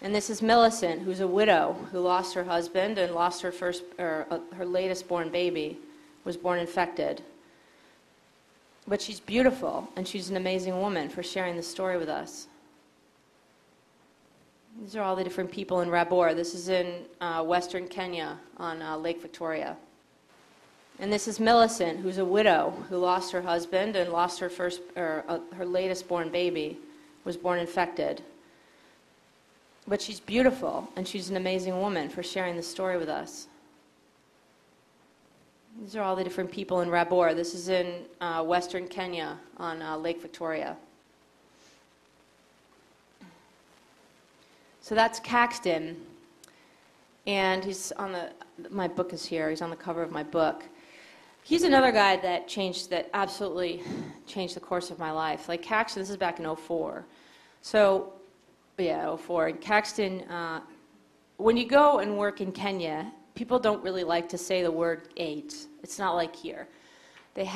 And this is Millicent, who's a widow who lost her husband and lost her her latest born baby, was born infected. But she's beautiful, and she's an amazing woman for sharing this story with us. These are all the different people in Rabor. This is in western Kenya on Lake Victoria. And this is Millicent, who's a widow who lost her husband and lost her her latest born baby, was born infected. But she's beautiful, and she's an amazing woman for sharing this story with us. These are all the different people in Rabor. This is in western Kenya on Lake Victoria. So that's Caxton, and he's on my book is here. He's on the cover of my book. He's another guy that absolutely changed the course of my life. Like Caxton, this is back in '04. So, yeah, '04. And Caxton, when you go and work in Kenya, people don't really like to say the word AIDS. It's not like here. They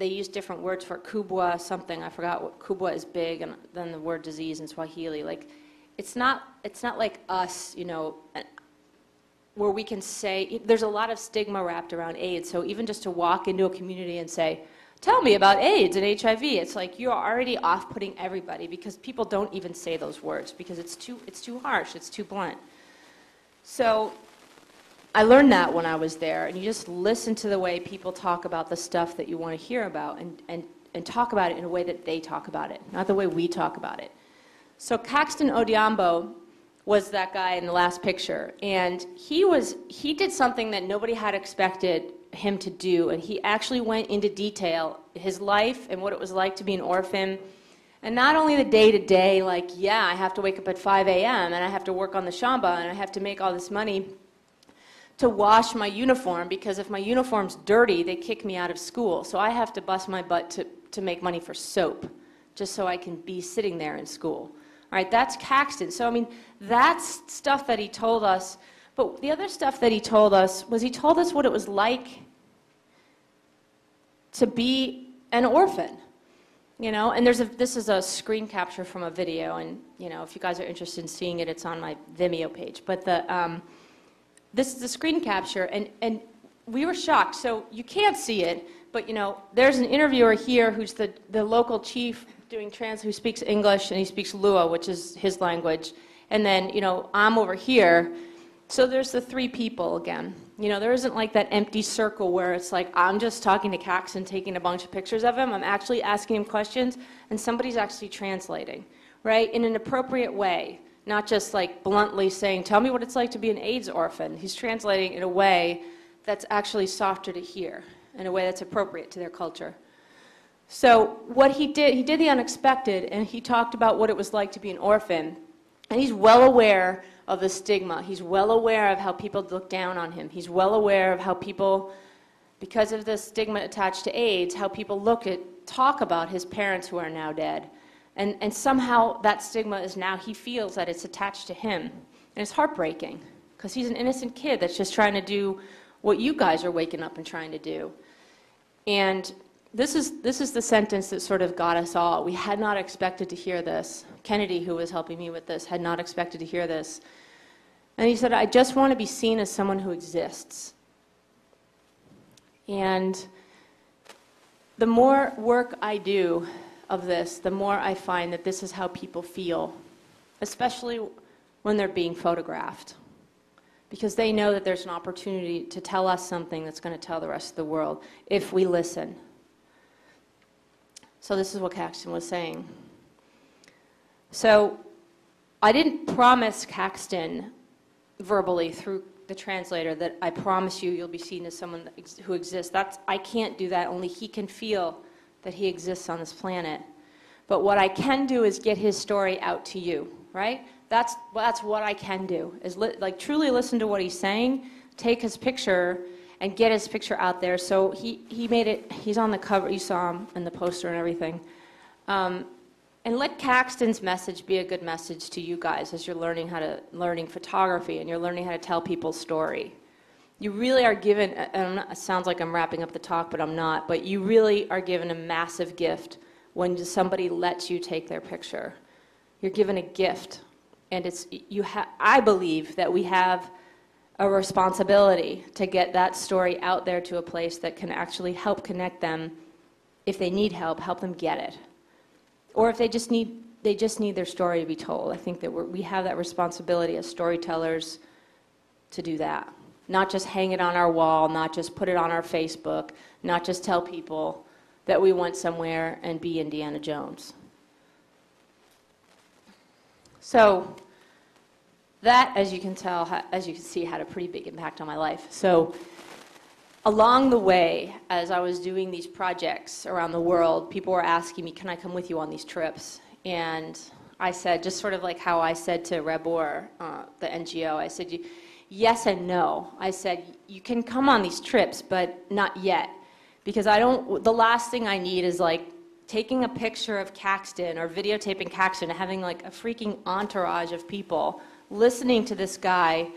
use different words for it. Kubwa, something, I forgot what Kubwa is big, and then the word disease in Swahili. Like, it's not like us, you know, where we can say, there's a lot of stigma wrapped around AIDS, so even just to walk into a community and say, tell me about AIDS and HIV, it's like you're already off-putting everybody because people don't even say those words because it's too harsh, it's too blunt. So I learned that when I was there, and you just listen to the way people talk about the stuff that you want to hear about and talk about it in a way that they talk about it, not the way we talk about it. So Caxton Odhiambo was that guy in the last picture, and he did something that nobody had expected him to do, and he actually went into detail, his life and what it was like to be an orphan, and not only the day-to-day, like, yeah, I have to wake up at 5 a.m., and I have to work on the shamba, and I have to make all this money to wash my uniform, because if my uniform's dirty, they kick me out of school, so I have to bust my butt to make money for soap, just so I can be sitting there in school. All right, that's Caxton. So, I mean, that's stuff that he told us. But the other stuff that he told us was he told us what it was like to be an orphan, you know. And this is a screen capture from a video, and, you know, if you guys are interested in seeing it, it's on my Vimeo page. But this is the screen capture, and we were shocked. So you can't see it, but, you know, there's an interviewer here who's the local chief doing who speaks English, and he speaks Lua, which is his language. And then, you know, I'm over here. So there's the three people again. You know, there isn't like that empty circle where it's like, I'm just talking to Caxton, taking a bunch of pictures of him. I'm actually asking him questions, and somebody's actually translating, right, in an appropriate way, not just like bluntly saying, tell me what it's like to be an AIDS orphan. He's translating in a way that's actually softer to hear, in a way that's appropriate to their culture. So what he did the unexpected, and he talked about what it was like to be an orphan. And he's well aware of the stigma. He's well aware of how people look down on him. He's well aware of how people, because of the stigma attached to AIDS, how people talk about his parents who are now dead. And somehow that stigma is now, he feels that it's attached to him. And it's heartbreaking, because he's an innocent kid that's just trying to do what you guys are waking up and trying to do. And this is the sentence that sort of got us all. We had not expected to hear this. Kennedy, who was helping me with this, had not expected to hear this. And he said, I just want to be seen as someone who exists. And the more work I do of this, the more I find that this is how people feel, especially when they're being photographed, because they know that there's an opportunity to tell us something that's going to tell the rest of the world if we listen. So this is what Caxton was saying. So I didn't promise Caxton verbally through the translator that I promise you'll be seen as someone who exists. I can't do that. Only he can feel that he exists on this planet. But what I can do is get his story out to you, right? That's what I can do, is like truly listen to what he's saying, take his picture, and get his picture out there. So he made it, he's on the cover, you saw him in the poster and everything. And let Caxton's message be a good message to you guys as you're learning photography and you're learning how to tell people's story. You really are given, it sounds like I'm wrapping up the talk, but I'm not, but you really are given a massive gift when somebody lets you take their picture. You're given a gift. And I believe that we have a responsibility to get that story out there to a place that can actually help connect them. If they need help them get it. Or if they just need their story to be told. I think that we have that responsibility as storytellers to do that. Not just hang it on our wall, not just put it on our Facebook, not just tell people that we went somewhere and be Indiana Jones. So that, as you can see, had a pretty big impact on my life. So along the way, as I was doing these projects around the world, people were asking me, can I come with you on these trips? And I said, just sort of like how I said to Rebor, the NGO, I said, yes and no. I said, you can come on these trips, but not yet. Because the last thing I need is like taking a picture of Caxton or videotaping Caxton and having like a freaking entourage of people listening to this guy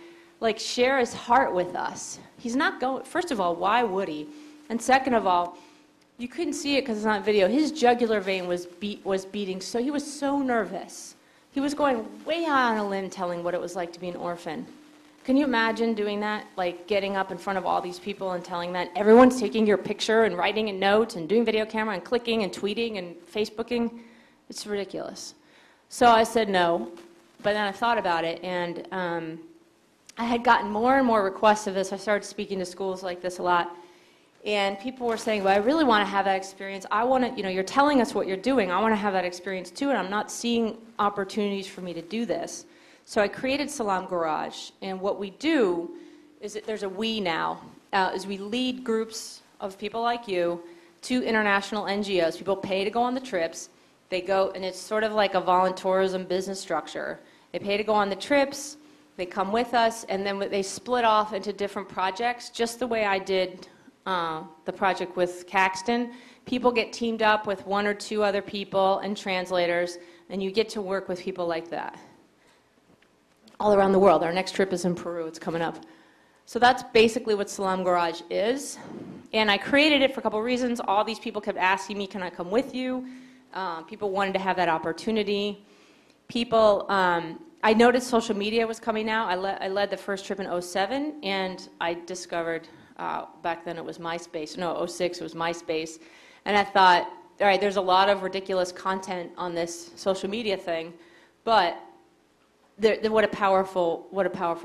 like share his heart with us. He's not going, first of all, why would he? And second of all, you couldn't see it because it's not video. His jugular vein was beating, so he was so nervous. He was going way out on a limb telling what it was like to be an orphan. Can you imagine doing that? Like getting up in front of all these people and telling that everyone's taking your picture and writing a note and doing video camera and clicking and tweeting and Facebooking? It's ridiculous. So I said no, but then I thought about it, and I had gotten more and more requests of this. I started speaking to schools like this a lot. And people were saying, well, I really want to have that experience. I want to, you're telling us what you're doing. I want to have that experience too, and I'm not seeing opportunities for me to do this. So I created Salam Garage. And what we do is that there's a we now, is we lead groups of people like you to international NGOs. People pay to go on the trips. They go, and it's sort of like a volunteerism business structure. They pay to go on the trips. They come with us, and then they split off into different projects, just the way I did the project with Caxton. People get teamed up with one or two other people and translators, and you get to work with people like that all around the world. Our next trip is in Peru. It's coming up. So that's basically what Salam Garage is. And I created it for a couple of reasons. All these people kept asking me, can I come with you? People wanted to have that opportunity. People, I noticed social media was coming out. I led the first trip in 2007, and I discovered, back then it was MySpace. No, 2006 it was MySpace. And I thought, all right, there's a lot of ridiculous content on this social media thing, but what a powerful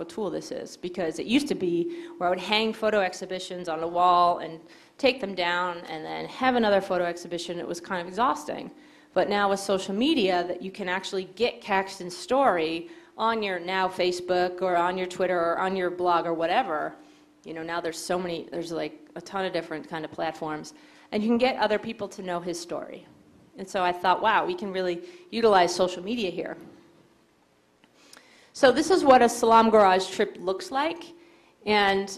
tool this is, because it used to be where I would hang photo exhibitions on a wall and take them down and then have another photo exhibition. It was kind of exhausting. But now with social media, that you can actually get Caxton's story on your now Facebook or on your Twitter or on your blog or whatever. Now there's like a ton of different kind of platforms, and you can get other people to know his story. And so I thought, wow, we can really utilize social media here. So this is what a Salam Garage trip looks like, and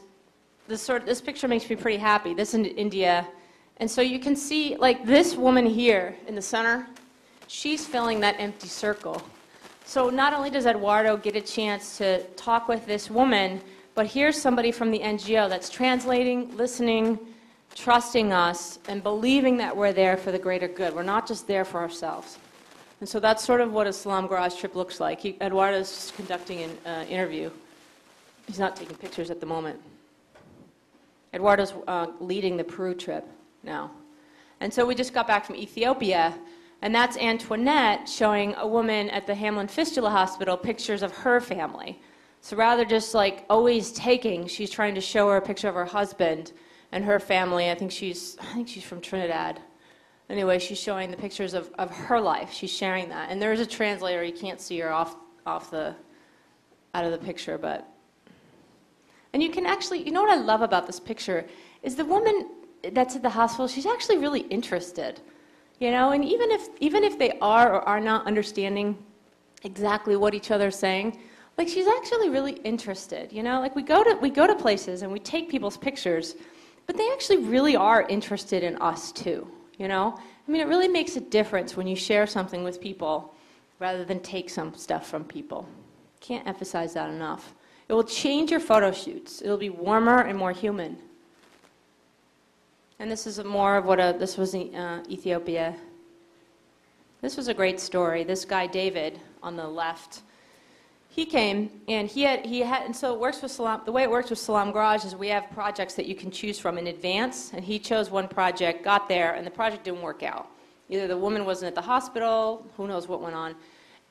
this picture makes me pretty happy. This is in India, and so you can see, like, this woman here in the center, she's filling that empty circle. So not only does Eduardo get a chance to talk with this woman, but here's somebody from the NGO that's translating, listening, trusting us, and believing that we're there for the greater good. We're not just there for ourselves. And so that's sort of what a Salam Garage trip looks like. Eduardo's conducting an interview. He's not taking pictures at the moment. Eduardo's leading the Peru trip now. And so we just got back from Ethiopia, and that's Antoinette showing a woman at the Hamlin Fistula Hospital pictures of her family. So rather just like always taking, she's trying to show her a picture of her husband and her family. I think she's from Trinidad. Anyway, she's showing the pictures of her life. She's sharing that. And there's a translator. You can't see her out of the picture, but. And you can actually, you know what I love about this picture is the woman that's at the hospital, she's actually really interested. And even if they are or are not understanding exactly what each other's saying, like, she's actually really interested. Like, we go to places and we take people's pictures, but they actually really are interested in us too. I mean, it really makes a difference when you share something with people rather than take some stuff from people. Can't emphasize that enough. It will change your photo shoots. It'll be warmer and more human. And this is more of what this was in Ethiopia. This was a great story. This guy, David, on the left, he came, and and so it works with Salam. The way it works with Salam Garage is we have projects that you can choose from in advance, and he chose one project, got there, and the project didn't work out. Either the woman wasn't at the hospital, who knows what went on,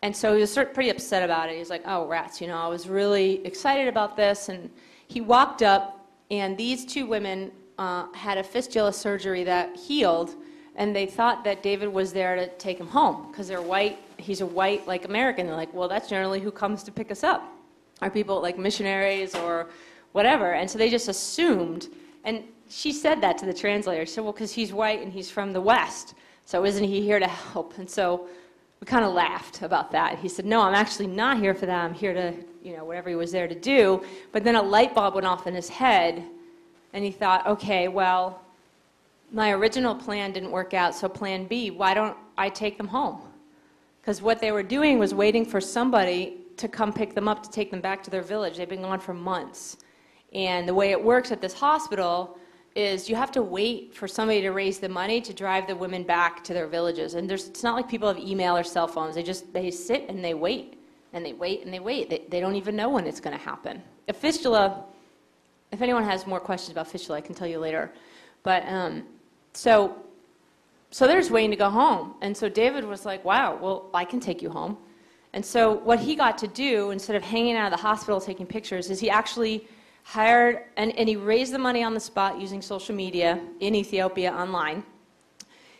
and so he was pretty upset about it. He was like, "Oh, rats, I was really excited about this," and he walked up, and these two women had a fistula surgery that healed, and they thought that David was there to take him home because they're white. He's a white, like, American. They're like, well, that's generally who comes to pick us up. Are people like missionaries or whatever? And so they just assumed. And she said that to the translator. She said, well, because he's white and he's from the West, so isn't he here to help? And so we kind of laughed about that. He said, no, I'm actually not here for that. I'm here to, whatever he was there to do. But then a light bulb went off in his head, and he thought, okay, well, my original plan didn't work out, so plan B, why don't I take them home? Because what they were doing was waiting for somebody to come pick them up to take them back to their village. They've been gone for months. And the way it works at this hospital is you have to wait for somebody to raise the money to drive the women back to their villages. And it's not like people have email or cell phones. They sit and they wait, and they wait, and they wait. They don't even know when it's going to happen. A fistula, if anyone has more questions about fistula, I can tell you later. But so they're just waiting to go home. And so David was like, wow, well, I can take you home. And so what he got to do, instead of hanging out of the hospital taking pictures, is he actually hired, and he raised the money on the spot using social media in Ethiopia online.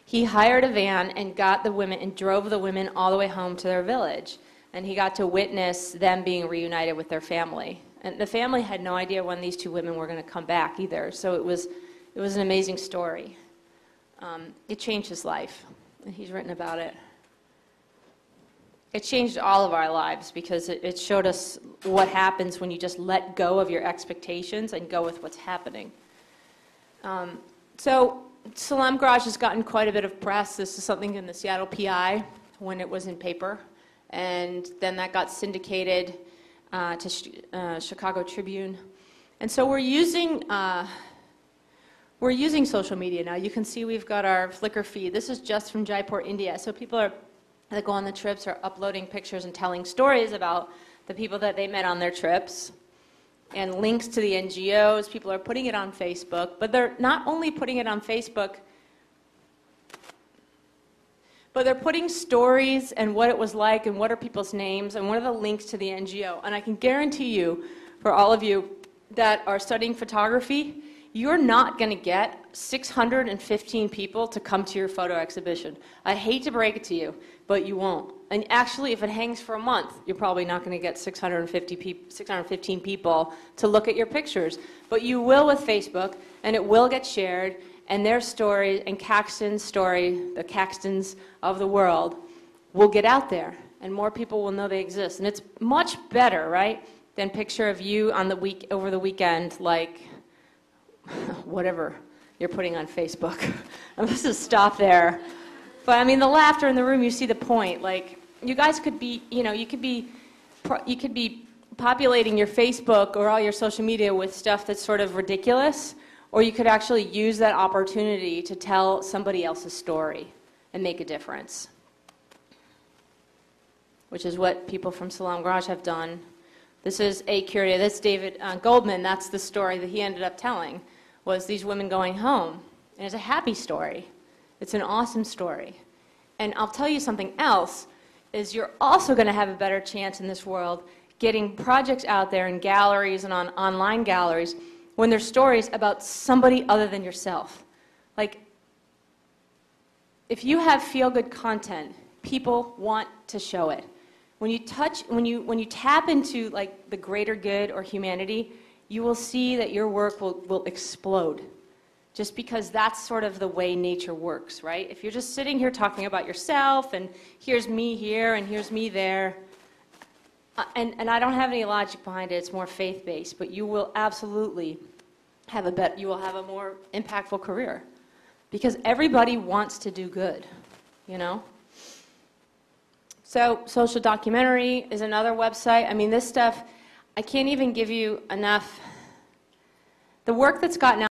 He hired a van and got the women and drove the women all the way home to their village. And he got to witness them being reunited with their family. And the family had no idea when these two women were going to come back either. So it was an amazing story. It changed his life, and he's written about it. It changed all of our lives because it showed us what happens when you just let go of your expectations and go with what's happening. So Salam Garage has gotten quite a bit of press. This is something in the Seattle PI when it was in paper, and then that got syndicated to Chicago Tribune. And so we're using social media now. You can see we've got our Flickr feed. This is just from Jaipur, India. So people that go on the trips are uploading pictures and telling stories about the people that they met on their trips, and links to the NGOs. People are putting it on Facebook, but they're not only putting it on Facebook, but they're putting stories and what it was like and what are people's names and what are the links to the NGO. And I can guarantee you, for all of you that are studying photography, you're not going to get 615 people to come to your photo exhibition. I hate to break it to you, but you won't. And actually, if it hangs for a month, you're probably not going to get 615 people to look at your pictures. But you will with Facebook, and it will get shared, and their story and Caxton's story, the Caxtons of the world, will get out there, and more people will know they exist. And it's much better, right, than picture of you on over the weekend, like whatever you're putting on Facebook. Let's just stop there. But I mean, the laughter in the room, you see the point. Like, you guys could be, you could be populating your Facebook or all your social media with stuff that's sort of ridiculous, or you could actually use that opportunity to tell somebody else's story and make a difference, which is what people from Salam Garage have done. This is A Curia. That's David Goldman. That's the story that he ended up telling, was these women going home. And it's a happy story. It's an awesome story. And I'll tell you something else, is you're also going to have a better chance in this world getting projects out there in galleries and on online galleries when there's stories about somebody other than yourself. Like, if you have feel-good content, people want to show it. When you tap into like the greater good or humanity, you will see that your work will explode. Just because that's sort of the way nature works, right? If you're just sitting here talking about yourself, and here's me here, and here's me there, and I don't have any logic behind it, it's more faith-based, but you will absolutely have you will have a more impactful career. Because everybody wants to do good, So Social Documentary is another website. I mean, this stuff, I can't even give you enough. The work that's gotten out